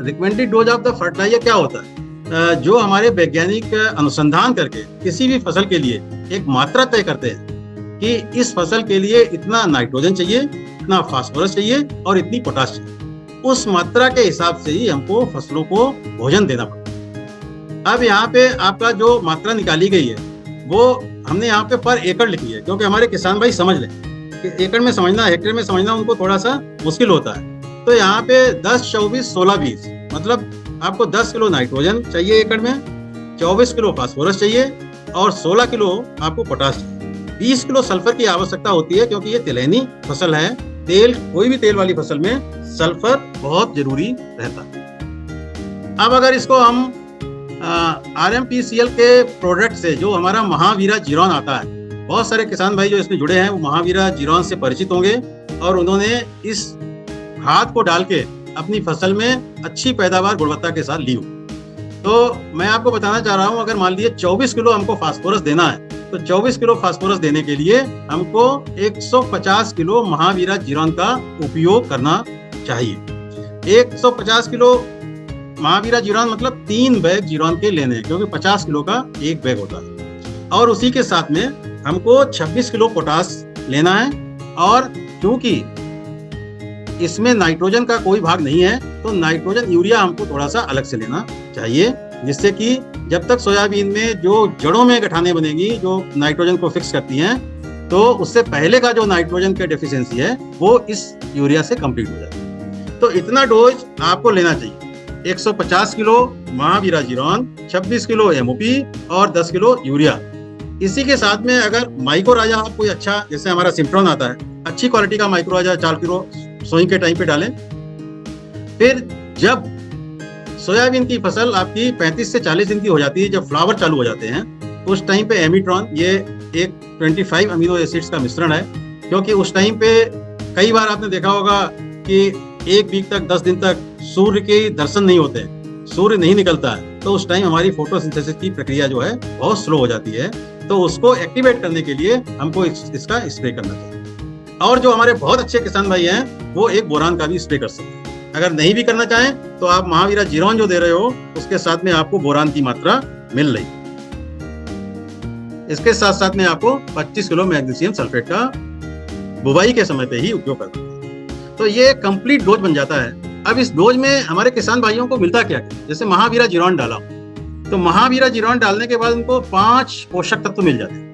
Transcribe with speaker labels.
Speaker 1: Recommended dose of the fertiliser क्या होता है? जो हमारे वैज्ञानिक अनुसंधान करके किसी भी फसल के लिए एक मात्रा तय करते हैं कि इस फसल के लिए इतना नाइट्रोजन चाहिए, इतना फास्फोरस चाहिए और इतनी पोटाश चाहिए। उस मात्रा के हिसाब से ही हमको फसलों को भोजन देना पड़ता है। अब यहाँ पे आपका जो मात्रा निकाली गई है वो हमने यहाँ पे पर एकड़ लिखी है, क्योंकि हमारे किसान भाई समझ लें कि एकड़ में समझना, हेक्टेयर में समझना उनको थोड़ा सा मुश्किल होता है। तो यहाँ पे 10, 24, 16, 20 मतलब आपको 10 किलो नाइट्रोजन चाहिए एकड़ में, 24 किलो फास्फोरस चाहिए और 16 किलो आपको पोटाश चाहिए। 20 किलो सल्फर की आवश्यकता होती है, क्योंकि ये तिलहनी फसल है। तेल, कोई भी तेल वाली फसल में सल्फर बहुत जरूरी रहता है। अब अगर इसको हम RMPCL के प्रोडक्ट से, जो हमारा महावीरा जीरोन आता है, बहुत सारे किसान भाई जो इसमें जुड़े हैं वो महावीरा जीरोन से परिचित होंगे और उन्होंने इस खाद को डाल के अपनी फसल में अच्छी पैदावार गुणवत्ता के साथ ली हो। तो मैं आपको बताना चाह रहा हूं, अगर मान लीजिए 24 किलो हमको फास्फोरस देना है, तो 24 किलो फास्फोरस देने के लिए हमको 150 किलो महावीरा जीरोन का उपयोग करना चाहिए। 150 किलो महावीरा जीरोन मतलब 3 बैग जीरोन के लेने हैं, क्योंकि 50 किलो का एक बैग होता है। और उसी के साथ में हमको 26 किलो पोटाश लेना है। और क्योंकि इसमें नाइट्रोजन का कोई भाग नहीं है, तो नाइट्रोजन यूरिया हमको थोड़ा सा अलग से लेना चाहिए, जिससे कि जब तक सोयाबीन में जो जड़ों में गठाने बनेगी जो नाइट्रोजन को फिक्स करती हैं, तो उससे पहले का जो नाइट्रोजन का डेफिशिएंसी है वो इस यूरिया से कंप्लीट हो जाए। तो इतना डोज आपको लेना चाहिए। 150 किलो महावीरा जीरोन, 26 किलो MOP और 10 किलो यूरिया। इसी के साथ में अगर माइक्रो राजा आप कोई अच्छा, जैसे हमारा सिम्प्रोन आता है, अच्छी क्वालिटी का माइक्रो राजा 4 किलो सोइंग के टाइम पे डालें। फिर जब सोयाबीन की फसल आपकी 35 से 40 दिन की हो जाती है, जब फ्लावर चालू हो जाते हैं, उस टाइम पे एमिट्रॉन, ये एक 25 अमीनो एसिड्स का मिश्रण है, क्योंकि उस टाइम पे कई बार आपने देखा होगा कि 1 वीक तक, 10 दिन तक सूर्य के दर्शन नहीं होते, सूर्य नहीं निकलता है, तो उस टाइम हमारी फोटोसिंथेसिस की प्रक्रिया जो है बहुत स्लो हो जाती है। तो उसको एक्टिवेट करने के लिए हमको इसका स्प्रे करना चाहिए। और जो हमारे बहुत अच्छे किसान भाई हैं वो एक बोरान का भी स्प्रे कर सकते हैं। अगर नहीं भी करना चाहें तो आप महावीरा जीरोन जो दे रहे हो उसके साथ में आपको बोरान की मात्रा मिल रही। इसके साथ साथ में आपको 25 किलो मैग्नीशियम सल्फेट का बुवाई के समय पे ही उपयोग करना है। तो ये कंप्लीट डोज बन जाता है। अब इस डोज में हमारे किसान भाइयों को मिलता क्या है? जैसे महावीरा जीरोन डाला, तो महावीरा जीरोन डालने के बाद उनको 5 पोषक तत्व मिल जाते हैं।